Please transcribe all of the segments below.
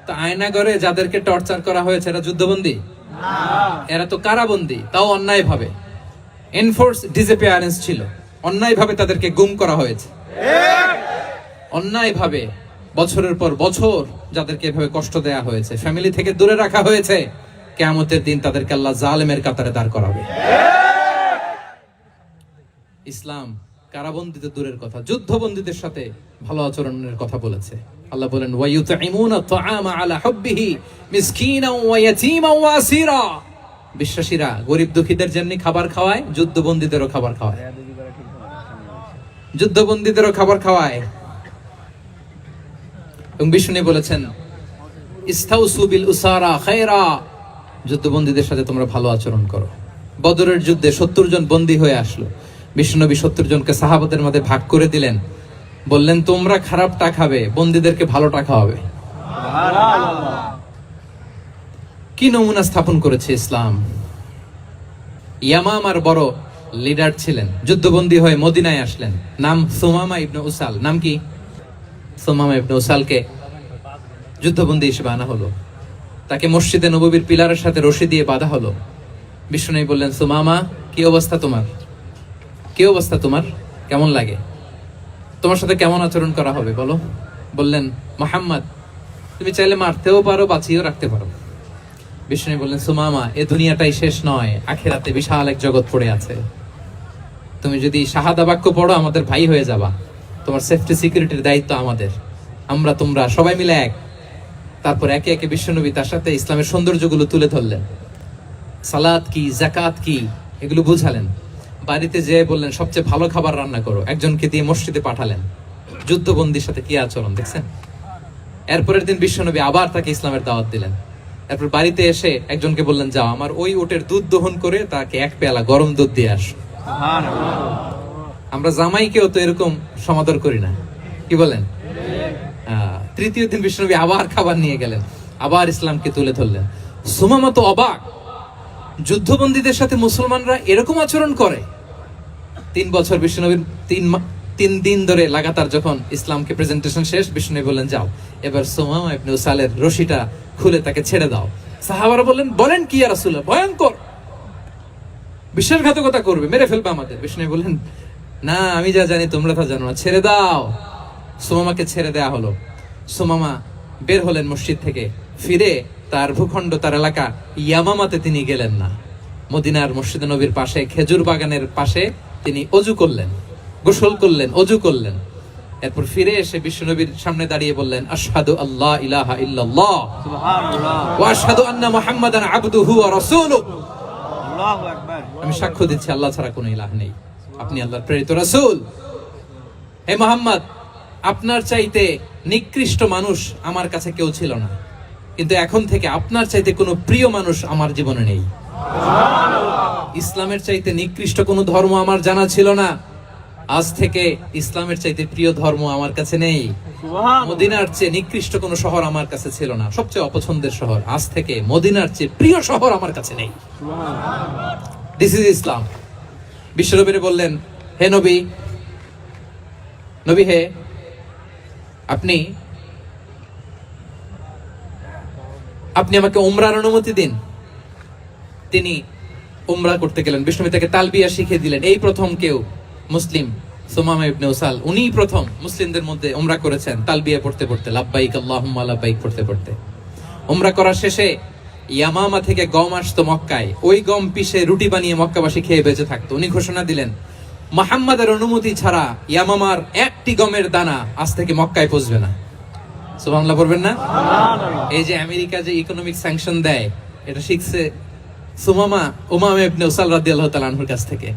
তো আয়নাগরে যাদেরকে টর্চার করা হয়েছে এরা যুদ্ধবন্দী না, এরা তো কারাবন্দী, তাও অন্যায় ভাবে। এনফোর্স ডিসঅ্যাপিয়ারেন্স ছিল, অন্যায় ভাবে তাদেরকে গুম করা হয়েছে। অন্যায় ভাবে বছরের পর বছর যাদেরকে এভাবে কষ্ট দেয়া হয়েছে, ফ্যামিলি থেকে দূরে রাখা হয়েছে, কিয়ামতের দিন তাদেরকে আল্লাহ জালেমের কাতারে দাঁড় করাবে। ইসলাম কারাবন্দীদের দূরের কথা, যুদ্ধবন্দীদের সাথে ভালো আচরণের কথা বলেছে। আল্লাহ বলেন ওয়ায়ুতঈমুনা আত-তাআমা আলা হুব্বিহি মিসকিনান ওয়া ইয়াতীমান ওয়া আসীরা। বিশ্বাসীরা গরিব দুঃখীদের যেমনি খাবার খাওয়ায়, যুদ্ধবন্দীদেরও খাবার খাওয়ায়, যুদ্ধবন্দীদেরও খাবার খাওয়ায়। এবং বিষ্ণু বলেছেন ইস্তাউসু বিল উসারা খায়রা, যুদ্ধবন্দীদের সাথে তোমরা ভালো আচরণ করো। বদরের যুদ্ধে 70 জন বন্দী হয়ে আসলো। বিশ্বনবী 70 জনকে সাহাবাদের মধ্যে ভাগ করে দিলেন, বললেন তোমরা খারাপটা খাবে, বন্দীদেরকে ভালোটা খাওয়াবে। কি নমুনা স্থাপন করেছে ইসলাম। ইয়ামামার বড় লিডার ছিলেন, যুদ্ধবন্দী হয়ে মদিনায় আসলেন, নাম সুমামা ইবনে উসাল। নাম কি? সুমামা ইবনে উসালকে যুদ্ধবন্দী হিসেবে আনা হলো। তাকে মসজিদে নববীর পিলারের সাথে রশি দিয়ে বাঁধা হলো। বিষ্ণু বললেন সুমামা, কি অবস্থা তোমার? কি অবস্থা তোমার? কেমন লাগে? তোমার সাথে কেমন আচরণ করা হবে বলো? বললেন মুহাম্মদ, তুমি চাইলে মারতেও পারো, বাঁচিয়েও রাখতে পারো। বিষ্ণু বললেন সুমামা, এ দুনিয়াটাই শেষ নয়, আখিরাতে বিশাল এক জগৎ পড়ে আছে। তুমি যদি শাহাদা বাক্য পড়ো আমাদের ভাই হয়ে যাবা, তোমার সেফটি সিকিউরিটির দায়িত্ব আমাদের, আমরা তোমরা সবাই মিলে এক। তারপর একে একে বিশ্বনবী তার সাথে ইসলামের সৌন্দর্যগুলো তুলে ধরলেন। সালাত কি, যাকাত কি, এগুলো বুঝালেন। বাড়িতে যেয়ে বললেন সবচেয়ে ভালো খাবার রান্না করো, একজনকে দিয়ে মসজিদে পাঠালেন। যুদ্ধবন্দীর সাথে কি আচরণ দেখছেন। এরপরের দিন বিশ্বনবী আবার তাকে ইসলামের দাওয়াত দিলেন। এরপর বাড়িতে এসে একজনকে বললেন যাও আমার ওই উটের দুধ দহন করে তাকে এক পেয়ালা গরম দুধ দিয়ে আসো। আমরা জামাইকেও তো এরকম সমাদর করি না, কি বলেন? তৃতীয় দিন বিশ্বনবী আবার খাবার নিয়ে গেলেন, আবার ইসলামকে তুলে ধরলেন। সুমামা তো অবাক, যুদ্ধবন্দীদের সাথে মুসলমানরা এরকম আচরণ করে। 3 বছর বিশ্বনবীর 3 দিন ধরে লাগাতার যখন ইসলামকে প্রেজেন্টেশন শেষ, বিষ্ণু বললেন যাও এবার সুমামা ইবনে উসালের রশিটা খুলে তাকে ছেড়ে দাও। সাহাবারা বলেন কি ইয়া রাসূলুল্লাহ, ভয়ঙ্কর, বিশ্বাসঘাতকতা করবে, মেরে ফেলবে আমাদের। বিষ্ণু বললেন না, আমি যা জানি তোমরা তা জানো না, ছেড়ে দাও। সুমামাকে ছেড়ে দেয়া হলো। সুমামা বের হলেন মসজিদ থেকে, ফিরে তার ভূখণ্ড, তার এলাকা ইয়ামামাতে তিনি গেলেন না। মদিনার মসজিদে নবীর পাশে খেজুর বাগানের পাশে তিনি অজু করলেন, গোসল করলেন, অজু করলেন। এরপর ফিরে এসে বিশ্বনবীর সামনে দাঁড়িয়ে বললেন আশহাদু আল্লা ইলাহা ইল্লাল্লাহ সুবহানাল্লাহ ওয়া আশহাদু আন্না মুহাম্মাদান আবদুহু ওয়া রাসূলুহু। আল্লাহু আকবার। আমি সাক্ষ্য দিচ্ছি আল্লাহ ছাড়া কোনো ইলাহ নেই, আপনি আল্লাহর প্রেরিত রাসূল। হে মুহাম্মদ, আপনার চাইতে নিকৃষ্ট মানুষ আমার কাছে কেউ ছিল না, কিন্তু এখন থেকে আপনার চাইতে কোনো প্রিয় মানুষ আমার জীবনে নেই। ইসলামের চাইতে নিকৃষ্ট কোনো ধর্ম আমার জানা ছিল না, আজ থেকে ইসলামের চাইতে প্রিয় ধর্ম আমার কাছে নেই। মদিনার চেয়ে নিকৃষ্ট কোনো শহর আমার কাছে ছিল না, সবচেয়ে অপছন্দের শহর, আজ থেকে মদিনার চেয়ে প্রিয় শহর আমার কাছে নেই। দিস ইজ ইসলাম। বিশ্বনবী বললেন হে নবী, নবী হে, আপনি আমাকে উমরার অনুমতি দিন। তিনি উমরা করতে গেলেন। বিষ্ণু তাকে তালবিয়া শিখিয়ে দিলেন। এই প্রথম কেউ মুসলিম সুমামা ইবনে উসাল, উনিই প্রথম মুসলিমদের মধ্যে উমরা করেছেন তালবিয়া পড়তে পড়তে, লাব্বাইক আল্লাহুম্মা লাব্বাইক পড়তে পড়তে। উমরা করার শেষে ইয়ামামা থেকে গম আসতো মক্কায়, ওই গম পিষে রুটি বানিয়ে মক্কাবাসী খেয়ে বেঁচে থাকতো। উনি ঘোষণা দিলেন মুহাম্মাদের অনুমতি ছাড়া ইয়ামামার একটি গমের দানা আজ থেকে মক্কায় পৌঁছবে না। সুবহানাল্লাহ পড়বেন না? এই যে আমেরিকা যে ইকোনমিক স্যাংশন দেয়, এটা শিখছে সুমামা উমামা ইবনে উসাল রাদিয়াল্লাহু তাআলা আনহুর কাছ থেকে।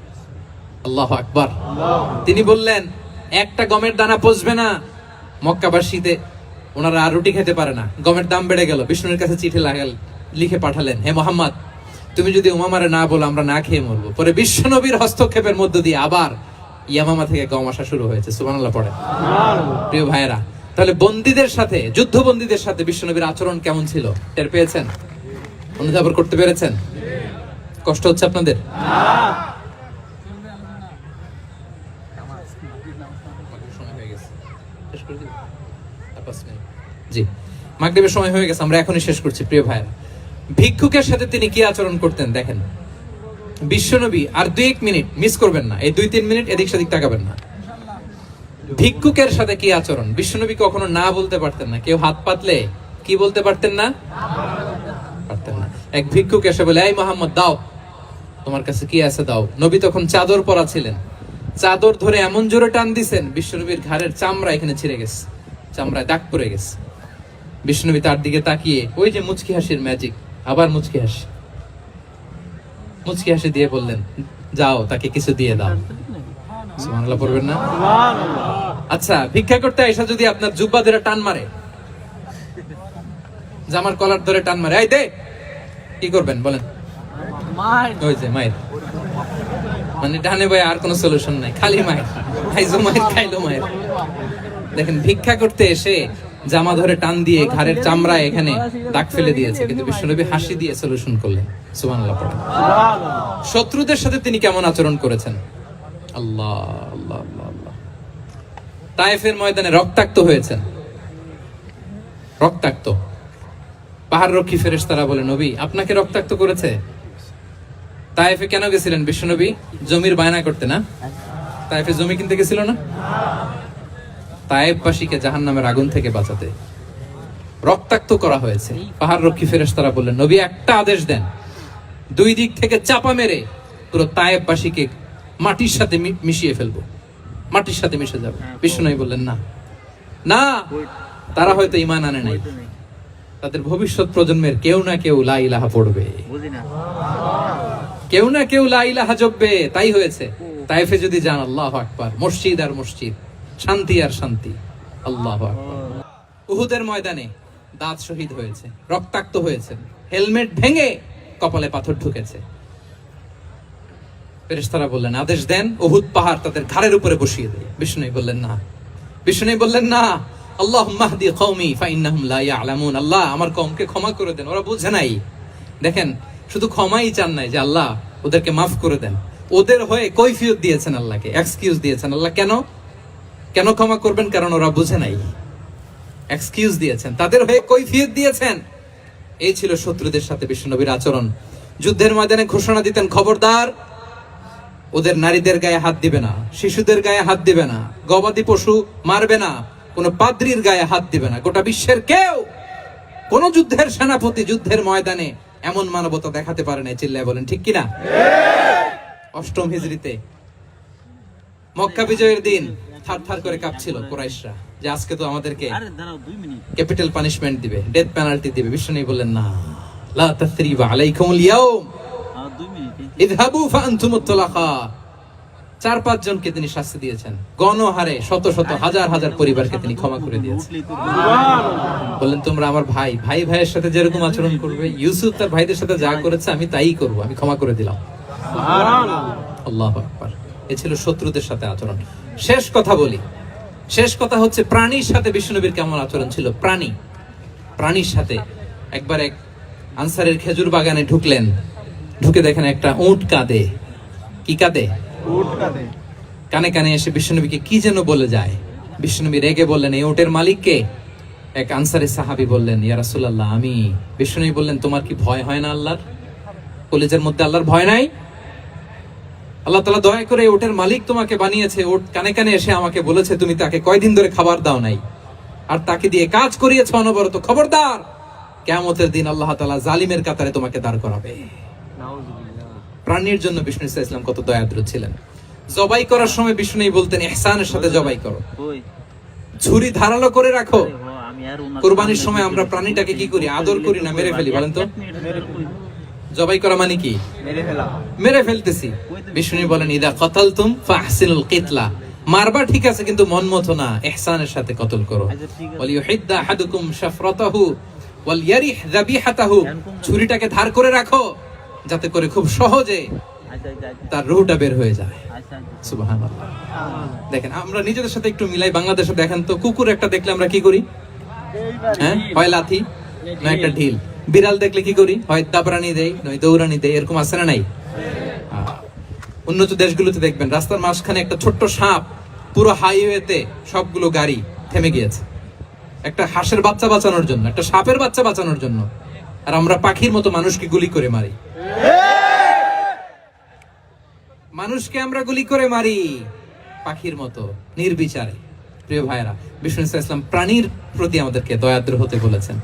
আল্লাহু আকবার। তিনি বললেন একটা গমের দানা পৌঁছবে না মক্কাবাসীতে, ওনারা আর রুটি খেতে পারে না। গমের দাম বেড়ে গেল। বিষ্ণুর কাছে চিঠি লিখে পাঠালেন, হে মুহাম্মদ, তুমি যদি উমামারে না বলো আমরা না খেয়ে মরবো। পরে বিশ্বনবীর হস্তক্ষেপের মধ্য দিয়ে আবার ইয়ামামা থেকে গম আসা শুরু হয়েছে। সুবহানাল্লাহ পড়ে। প্রিয় ভাইয়েরা, তাহলে বন্দীদের সাথে, যুদ্ধবন্দীদের সাথে বিশ্বনবীর আচরণ কেমন ছিল টের পেয়েছেন? অনুধাবন করতে পেরেছেন? কষ্ট হচ্ছে আপনাদের? জি, মাগরিবের সময় হয়ে গেছে, আমরা এখনই শেষ করছি প্রিয় ভাইরা। ভিক্ষুকের সাথে তিনি কি আচরণ করতেন দেখেন। বিশ্বনবী আর 2-1 মিনিট মিস করবেন না, এই 2-3 মিনিট এদিক সেদিক তাকাবেন না। ভিক্ষুকের সাথে কি আচরণ, বিশ্বনবী কখনো না বলতে পারতেন না। কেউ হাত পাতলে কি বলতে পারতেন না? পারতেন না। এক ভিক্ষুক এসে বলে, এই মুহাম্মদ দাও, তোমার কাছে কি আছে দাও। নবী তখন চাদর পরা ছিলেন, চাদর ধরে এমন জোরে টান দিছেন বিশ্বনবীর ঘাড়ের চামড়া এখানে ছিঁড়ে গেছে, চামড়ায় দাগ পড়ে গেছে। বিশ্বনবী তার দিকে তাকিয়ে ওই যে মুচকি হাসির ম্যাজিক, আবার মুচকি হাসি দিয়ে বললেন, যাও তাকে কিছু দিয়ে দাও। সুবহানাল্লাহ পড়বেন না? আচ্ছা, ভিক্ষা করতে এসে যদি আপনার জুব্বা ধরে টান মারে, জামার কলার ধরে টান মারে, এই দে, কি করবেন বলেন? ওই যে মায়ের, মানে ডানে ভাই আর কোনো সলিউশন নাই, খালি মায়ের, খাইজো মায়ের, খাইলো মায়ের। দেখেন, ভিক্ষা করতে এসে জামা ধরে টান দিয়ে ঘাড়ের চামড়ায় এখানে দাগ ফেলে দিয়েছে, কিন্তু বিশ্বনবী হাসি দিয়ে সলিউশন করলেন। সুবহানাল্লাহ পড়েন। শত্রুদের সাথে তিনি কেমন আচরণ করেছেন? আল্লাহ আল্লাহ আল্লাহ আল্লাহ। তায়েফের ময়দানে রক্তাক্ত হয়েছেন, রক্তাক্ত। পাহাড় রক্ষী ফেরেশতারা বলে, নবী আপনাকে রক্তাক্ত করেছে? তায়েফে কেন গেছিলেন বিশ্বনবী? জমির বায়না করতে না? তায়েফে জমি কিনতে গেছিল না? তায়েফবাসীকে জাহান্নামের আগুন থেকে বাঁচাতে রক্তাক্ত করা হয়েছে। পাহাড় রক্ষী ফেরেশতারা বললেন, নবী একটা আদেশ দেন, 2 দিক থেকে চাপা মেরে পুরো তায়েফবাসীকে মাটির সাথে মিশিয়ে ফেলবো, মাটির সাথে মিশে যাবে। বিশ্বনবী বললেন, না না, তারা হয়তো ঈমান আনে নাই, তাদের ভবিষ্যৎ প্রজন্মের কেউ না কেউ লা ইলাহা পড়বে, কেউ না কেউ লা ইলাহা জপবে। তাই হয়েছে। তায়েফে যদি যান, আল্লাহু আকবার, মসজিদ আর মসজিদ, শান্তি আর শান্তি। আল্লাহু আকবার। উহুদের ময়দানে দাঁত শহীদ হয়েছে, রক্তাক্ত হয়েছে, হেলমেট ভেঙে কপালে পাথর ঢুকেছে। ফেরেশতারা বললেন, আদেশ দেন উহুদ পাহাড় তাদের ঘাড়ের উপরে বসিয়ে দেয়। বিষ্ণু বললেন না, বিষ্ণু বললেন না, আল্লাহুম্মা হদি কওমি ফাইন্নাহুম লা ইয়ালামুন। আল্লাহ আমার কওমকে ক্ষমা করে দেন, ওরা বুঝে নাই। দেখেন, শুধু ক্ষমাই চান নাই যে আল্লাহ ওদেরকে মাফ করে দেন, ওদের হয়ে কৈফিয়ত দিয়েছেন আল্লাহকে, এক্সকিউজ দিয়েছেন। আল্লাহ কেন কেন ক্ষমা করবেন? কারণ ওরা বুঝে নাই, এক্সকিউজ দিয়েছেন, তাদের হয়ে কৈফিয়ত দিয়েছেন। এই ছিল শত্রুদের সাথে বিশ্বনবীর আচরণ। যুদ্ধের ময়দানে ঘোষণা দিতেন, খবরদার ওদের নারীদের গায়ে হাত দিবে না, শিশুদের গায়ে হাত দিবে না, গবাদি পশু মারবে না, কোন পাদ্রীর গায়ে হাত দিবে না। গোটা বিশ্বের কেউ, কোন যুদ্ধের সেনাপতি যুদ্ধের ময়দানে এমন মানবতা দেখাতে পারে না। চিল্লায় বলেন ঠিক কিনা? অষ্টম হিজরিতে মক্কা বিজয়ের দিন থার করে কাঁপছিল কুরাইশরা যে আজকে তো আমাদেরকে ক্যাপিটাল পানিশমেন্ট দিবে, ডেথ পেনাল্টি দিবে। বিশ্বনবী বললেন, না, লা তাসরিবা আলাইকুমুল ইয়াউম, ইযহাবু ফাআনতুমুত তুলাকা। 4-5 জনকে তিনি শাস্তি দিয়েছেন, গণহারে শত শত হাজার হাজার পরিবারকে তিনি ক্ষমা করে দিয়েছেন। বললেন, তোমরা আমার ভাই, ভাই ভাইয়ের সাথে যেরকম আচরণ করবে, ইউসুফ তার ভাইদের সাথে যা করেছে আমি তাই করব, আমি ক্ষমা করে দিলাম। আল্লাহু আকবার। এ ছিল শত্রুদের সাথে আচরণ। শেষ কথা বলি, শেষ কথা হচ্ছে প্রাণীর সাথে বিশ্বনবীর কেমন আচরণ ছিল। প্রাণীর সাথে একবার এক আনসারের খেজুর বাগানে ঢুকলেন, ঢুকে দেখেন একটা উট কাঁদে। কি কাঁদে? উট কাঁদে। কানে কানে এসে বিশ্বনবীকে কি যেন বলে যায়। বিশ্বনবী রেগে বললেন, এই উটের মালিক কে? এক আনসারী সাহাবী বললেন, ইয়া রাসূলুল্লাহ আমি। বিশ্বনবী বললেন, তোমার কি ভয় হয় না আল্লাহর? কলিজার মধ্যে আল্লাহর ভয় নাই? আল্লাহ তাআলা দয়া করে ওটের মালিক তোমাকে বানিয়েছে, ওট কানে কানে এসে আমাকে বলেছে তুমি তাকে কয়দিন ধরে খাবার দাও নাই, আর তাকে দিয়ে কাজ করিয়েছো অনবরত। খবরদার, কিয়ামতের দিন আল্লাহ তাআলা জালিমের কাতারে তোমাকে দাঁড় করাবে। প্রাণীর জন্য বিষ্ণু ইসলাম কত দয়াদ্র ছিলেন। জবাই করার সময় বিষ্ণু বলতেন, ইহসানের সাথে জবাই করো, ছুরি ধারালো করে রাখো। কুরবানির সময় আমরা প্রাণীটাকে কি করি? আদর করি না মেরে ফেলি? বলেন তো, জবাই করা মানে কি? মেরে ফেলতেছি। বিষ্ণু বলেন, ইদা কাতালতুম ফাহসিনুল কিতলা, মারবা ঠিক আছে কিন্তু মন মতো না, ইহসানের সাথে কতল করো। ওয়ালিয়ুহিদ্দা আহাদুকুম শাফরাতাহু ওয়ালইয়ারিহ যাবিহাতাহু, ছুরিটাকে ধার করে রাখো যাতে করে খুব সহজে তার রূহটা বের হয়ে যায়। সুবহানাল্লাহ। দেখেন, আমরা নিজেদের সাথে একটু মিলাই। বাংলাদেশে দেখেন তো, কুকুর একটা দেখলে আমরা কি করি? হ্যাঁ, হয় লাথি না একটা ঢিল। বিড়াল দেখলে কি করি? হয় দাবরানি দেই, নয় দৌড়ানি দেই। এরকম আছে না নাই? উন্নত দেশগুলোতে দেখবেন রাস্তার মাঝখানে একটা ছোট্ট সাপ, পুরো হাইওয়েতে সবগুলো গাড়ি থেমে গিয়েছে। একটা হাঁসের বাচ্চা বাঁচানোর জন্য, একটা সাপের বাচ্চা বাঁচানোর জন্য, আর আমরা পাখির মতো মানুষকে গুলি করে মারি। মানুষকে আমরা গুলি করে মারি পাখির মতো নির্বিচারে। প্রিয় ভাইরা, বিষ্ণু ইসলাম প্রাণীর প্রতি আমাদেরকে দয়াদ্র হতে বলেছেন।